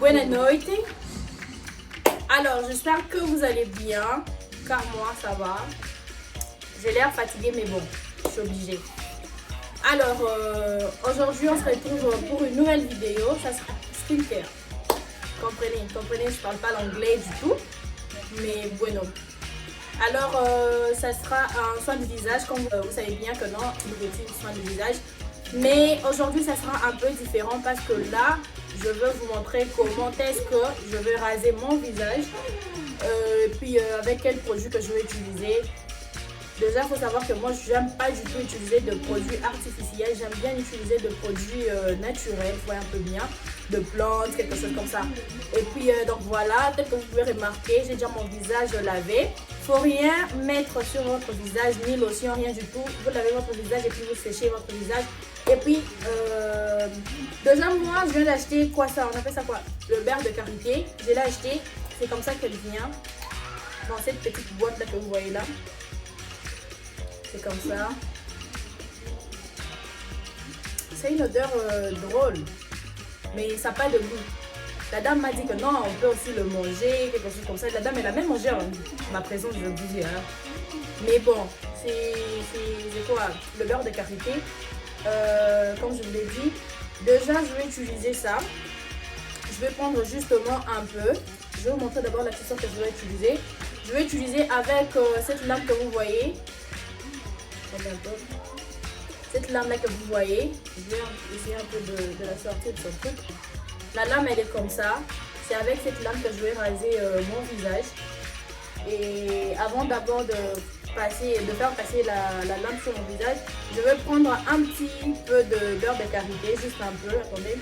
Buenas noite. Alors, j'espère que vous allez bien, car moi, ça va. J'ai l'air fatiguée, mais bon, je suis obligée. Alors, aujourd'hui, on se retrouve pour une nouvelle vidéo. Ça sera skincare. Comprenez, je parle pas l'anglais du tout, mais bueno. Alors, ça sera un soin de visage, comme vous savez bien que non, une routine soin de visage. Mais aujourd'hui, ça sera un peu différent parce que là, je veux vous montrer comment est-ce que je vais raser mon visage. Puis avec quel produit que je vais utiliser. Déjà, il faut savoir que moi, je n'aime pas du tout utiliser de produits artificiels. J'aime bien utiliser de produits naturels, vous voyez un peu bien, de plantes, quelque chose comme ça. Et puis, donc voilà, peut-être que vous pouvez remarquer, j'ai déjà mon visage lavé. Il ne faut rien mettre sur votre visage, ni lotion, rien du tout. Vous lavez votre visage et puis vous séchez votre visage. Et puis, déjà, moi, je viens d'acheter quoi ça? On appelle ça quoi? Le beurre de karité. Je l'ai acheté. C'est comme ça qu'elle vient. Dans cette petite boîte là que vous voyez là. C'est comme ça. C'est une odeur drôle, mais ça n'a pas de goût. La dame m'a dit que non, on peut aussi le manger, quelque chose comme ça. La dame, elle a même mangé en ma présence, je vous dis. Hein. Mais bon, c'est quoi? Le beurre de karité. Comme je vous l'ai dit, déjà, je vais utiliser ça. Je vais prendre justement un peu. Je vais vous montrer d'abord la texture que je vais utiliser. Je vais utiliser avec cette lame que vous voyez. Cette lame là que vous voyez, je vais essayer un peu de la sortir de son truc. La lame elle est comme ça. C'est avec cette lame que je vais raser mon visage. Et avant d'abord de faire passer la lame sur mon visage, je vais prendre un petit peu de beurre de karité, juste un peu, attendez.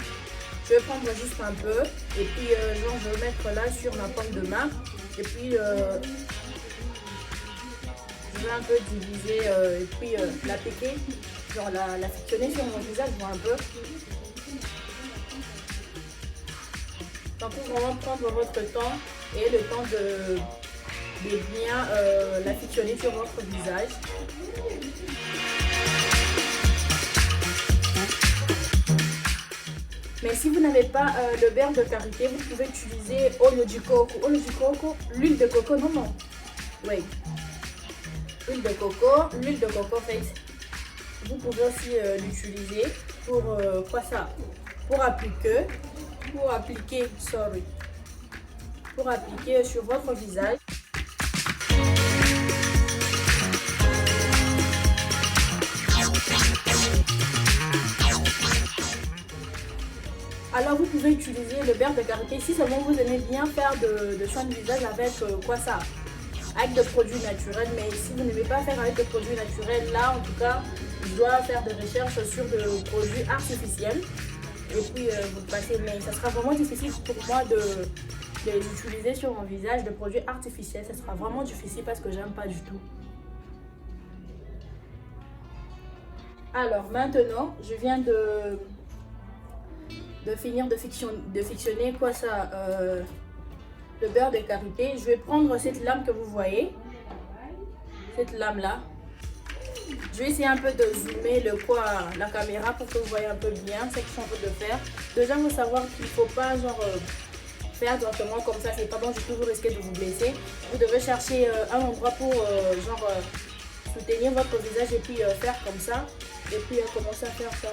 Je vais prendre juste un peu et puis genre je vais mettre là sur ma paume de main et puis je vais un peu diviser et puis l'appliquer, genre la fictionner sur mon visage, voir un peu. Donc pour vraiment prendre votre temps et le temps de bien la fictionner sur votre visage. Mais si vous n'avez pas le beurre de karité, vous pouvez utiliser olio di coco, l'huile de coco, non. Oui. L'huile de coco, fait, vous pouvez aussi l'utiliser pour quoi ça? Pour appliquer sur votre visage. Alors vous pouvez utiliser le beurre de karité si seulement vous aimez bien faire de soins de visage avec quoi ça? Avec des produits naturels, mais si vous n'aimez pas faire avec des produits naturels, là en tout cas je dois faire des recherches sur des produits artificiels et puis vous passez, mais ça sera vraiment difficile pour moi de les utiliser sur mon visage, des produits artificiels. Ça sera vraiment difficile parce que j'aime pas du tout. Alors maintenant je viens de finir de fictionner quoi ça, le beurre de karité. Je vais prendre cette lame que vous voyez, cette lame là. Je vais essayer un peu de zoomer la caméra pour que vous voyez un peu bien ce que je suis en train de faire. Déjà, il faut savoir qu'il ne faut pas genre faire directement comme ça, c'est pas bon du tout, vous risquez de vous blesser. Vous devez chercher un endroit pour soutenir votre visage et puis faire comme ça. Et puis commencer à faire ça.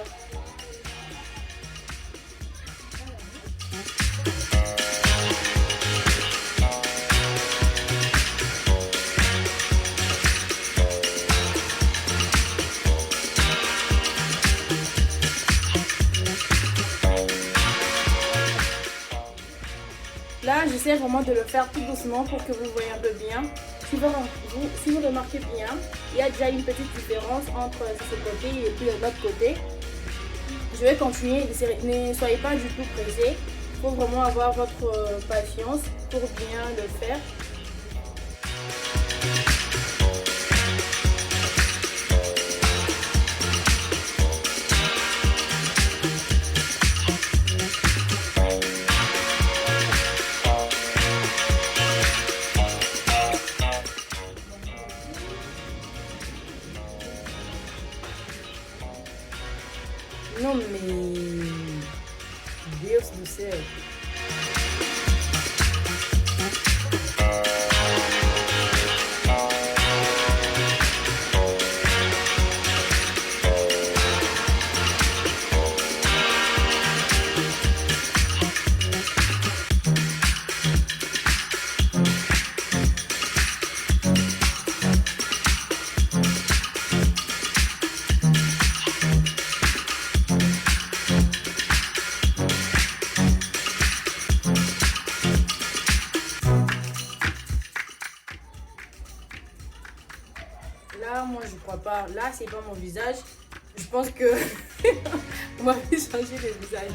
Là, j'essaie vraiment de le faire tout doucement pour que vous voyez un peu bien. Si vous remarquez bien, il y a déjà une petite différence entre ce côté et puis l'autre côté. Je vais continuer, ne soyez pas du tout pressés. Il faut vraiment avoir votre patience pour bien le faire. Non mais Deus do céu. pourquoi pas. Là, c'est pas mon visage. Je pense que on va changer de visage.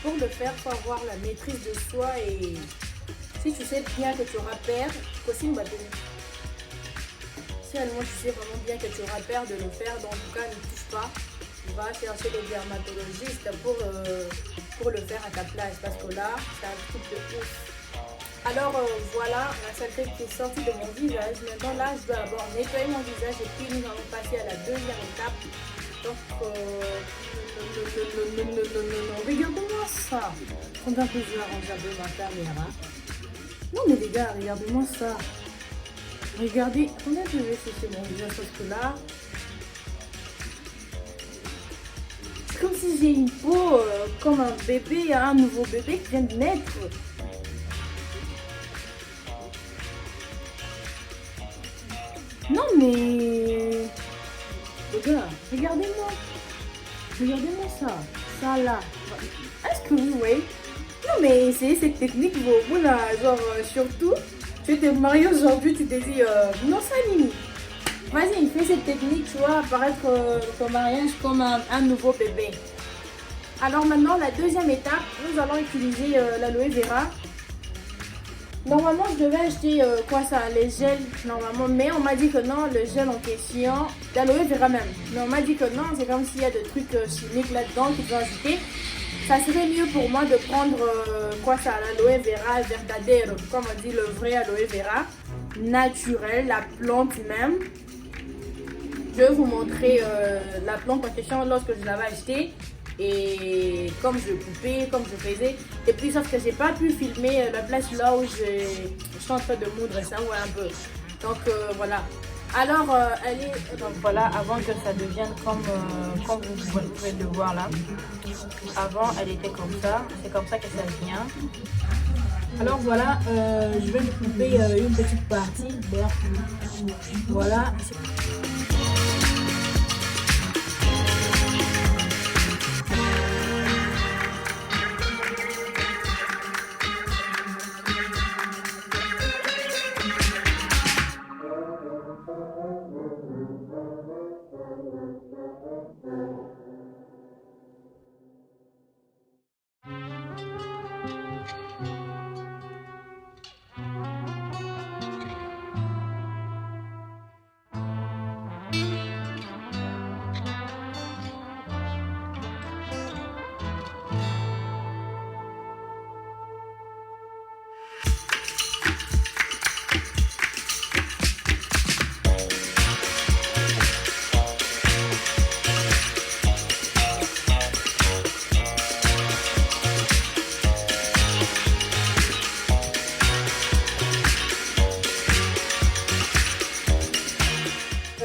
Pour le faire, il faut avoir la maîtrise de soi et si tu sais bien que tu repères, aussi une bâtonne. Si réellement tu sais vraiment bien que tu repères de le faire, donc en tout cas ne touche pas. Va chercher les dermatologistes pour le faire à ta place parce que là, c'est un truc de ouf. Alors voilà, la saleté qui est sortie de mon visage. Maintenant là, je dois d'abord nettoyer mon visage et puis nous allons passer à la deuxième étape. Donc, regardez-moi ça. Combien que je vais arranger un peu ma caméra. Non mais les gars, regardez-moi ça. Regardez, combien que je vais sécher mon visage parce que là, c'est comme si j'ai une peau comme un bébé, un nouveau bébé qui vient de naître. Non mais... Les gars, regardez-moi. Regardez-moi ça. Ça là. Est-ce que vous voyez? Non mais essayez cette technique, vous là, genre surtout, tu te maries aujourd'hui, tu te dis non ça Nini. Vas-y, fais cette technique, tu vois, apparaître ton mariage comme un nouveau bébé. Alors maintenant, la deuxième étape, nous allons utiliser l'aloe vera. Normalement, je devais acheter les gels, normalement, mais on m'a dit que non, le gel en question, d'aloe vera même. Mais on m'a dit que non, c'est comme s'il y a des trucs chimiques là-dedans qu'ils ont ajouté. Ça serait mieux pour moi de prendre l'aloe vera verdadero, comme on dit le vrai aloe vera, naturel, la plante même. Je vais vous montrer la plante en question lorsque je l'avais achetée. Et comme je coupais, comme je faisais. Et puis sauf que j'ai pas pu filmer la place là où je suis en train de moudre ça, voilà un peu. Donc voilà. Alors donc voilà, avant que ça devienne comme vous pouvez le voir là. Avant elle était comme ça, c'est comme ça que ça vient. Alors voilà, je vais vous couper une petite partie. Voilà.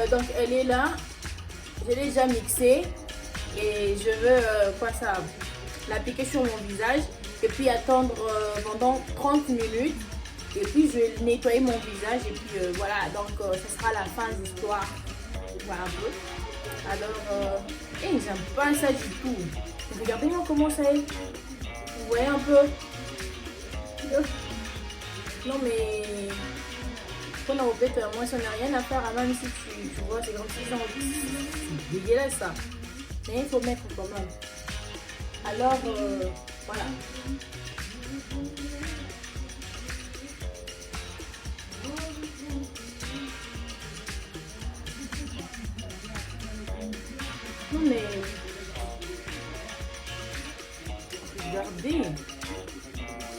Donc elle est là, je l'ai déjà mixée et je veux l'appliquer sur mon visage et puis attendre pendant 30 minutes et puis je vais nettoyer mon visage et puis voilà, donc ce sera la fin de l'histoire. Voilà un peu. Alors, j'aime pas ça du tout. Regardez-moi comment ça est. Vous voyez un peu. Non mais qu'on a au fait, moi ça n'a rien à faire, même si tu vois, c'est comme si c'est dégueulasse ça. Mais il faut mettre quand même. Alors voilà. Non mais regardez,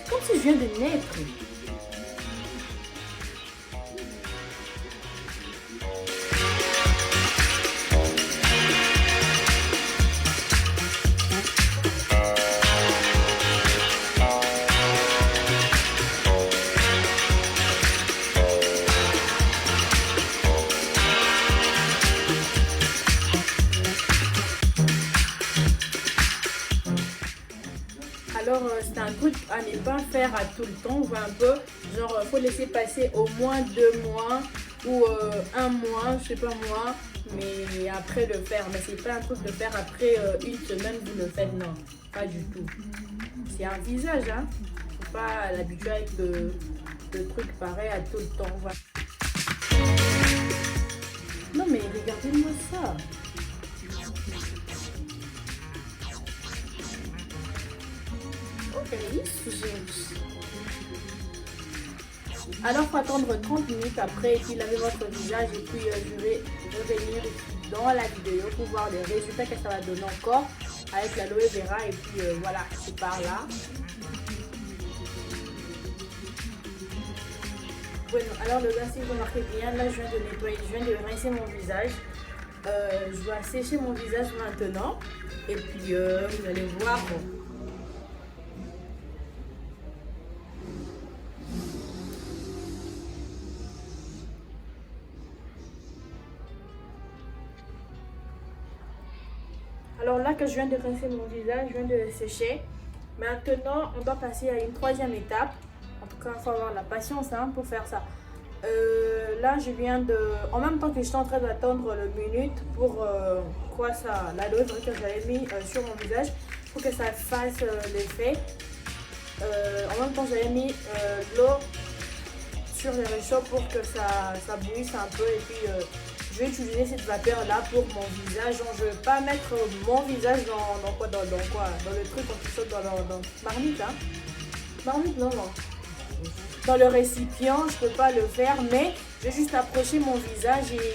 comme si je viens de naître. Alors, c'est un truc à ne pas faire à tout le temps. On voit un peu, genre, faut laisser passer au moins 2 mois ou 1 mois, je sais pas moi, mais après le faire. Mais c'est pas un truc de faire après une semaine, vous le faites, non, pas du tout. C'est un visage, hein. Faut pas l'habituer avec le truc pareil à tout le temps. Voilà. Non, mais regardez-moi ça. Alors, il faut attendre 30 minutes après et puis laver votre visage et puis je vais revenir dans la vidéo pour voir les résultats que ça va donner encore avec l'aloe vera et puis voilà, c'est par là. Bueno, alors le gars, si vous remarquez bien, là je viens de nettoyer, je viens de rincer mon visage. Je dois sécher mon visage maintenant et puis vous allez voir. Alors là que je viens de rincer mon visage, je viens de le sécher. Maintenant, on doit passer à une troisième étape. En tout cas, il faut avoir la patience hein, pour faire ça. Là, je viens de... En même temps que je suis en train d'attendre le minute pour quoi ça, l'aloe vera que j'avais mis sur mon visage, pour que ça fasse l'effet. En même temps, j'avais mis l'eau sur le réchaud pour que ça bouillisse un peu et puis... je vais utiliser cette vapeur là pour mon visage. Donc, je ne vais pas mettre mon visage dans quoi, dans le truc quand tu sautes dans marmite hein. Marmite non. Dans le récipient, je peux pas le faire, mais je vais juste approcher mon visage et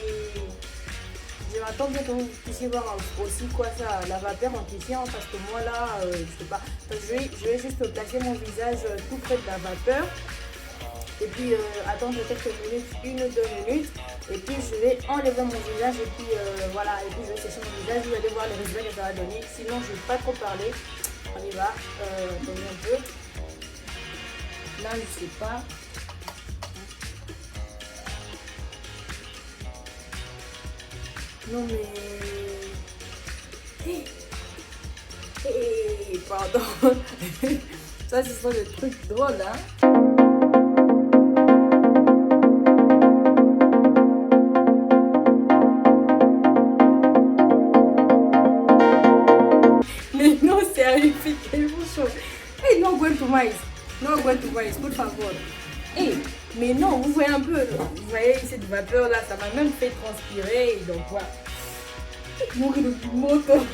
je m'attends bien que vous puissiez voir aussi quoi ça, la vapeur en question parce que moi là, je sais pas. Je vais juste placer mon visage tout près de la vapeur. Et puis attendre quelques minutes, 1 ou 2 minutes. Et puis je vais enlever mon visage et puis voilà. Et puis je vais sécher mon visage. Vous allez voir les résultats que ça va donner. Sinon je ne vais pas trop parler. On y va. Attendez un peu. Là je sais pas. Non mais... pardon. Ça ce sont des trucs drôles hein. C'est tellement chaud. Hey, non aguento mais. Non aguento mais, por favor. Hey, mais non, vous voyez un peu. Vous voyez cette vapeur là, ça m'a même fait transpirer. Donc voilà. Mourir de moto.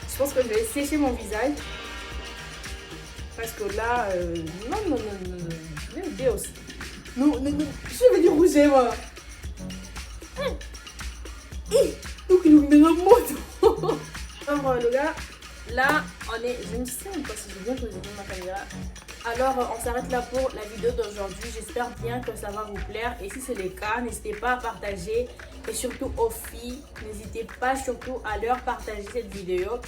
Je pense que je vais sécher mon visage. Parce que là, non. Meu Deus. Non, je vais dire rouger moi. Donc il nous met la moto. Alors le gars, là on est, je ne sais même pas si j'ai bien posé ma caméra. Alors on s'arrête là pour la vidéo d'aujourd'hui. J'espère bien que ça va vous plaire et si c'est le cas, n'hésitez pas à partager et surtout aux filles, n'hésitez pas surtout à leur partager cette vidéo.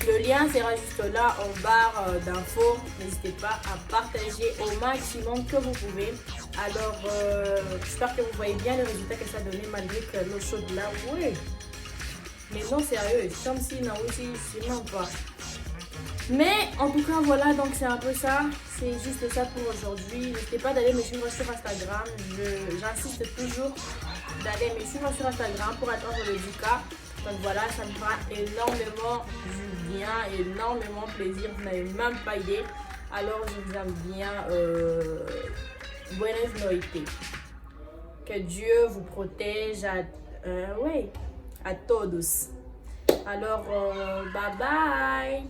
Le lien sera juste là en barre d'infos. N'hésitez pas à partager au maximum que vous pouvez. Alors j'espère que vous voyez bien le résultat que ça a donné malgré que l'eau chaude là, oui. Mais non, sérieux, c'est comme si, non, oui, c'est même pas. Mais en tout cas, voilà, donc c'est un peu ça. C'est juste ça pour aujourd'hui. N'hésitez pas d'aller me suivre sur Instagram. J'insiste toujours d'aller me suivre sur Instagram pour attendre le 10K. Donc voilà, ça me fera énormément du bien, énormément plaisir. Vous n'avez même pas idée. Alors, je vous aime bien. Buenas noches. Que Dieu vous protège à todos. Alors, bye bye.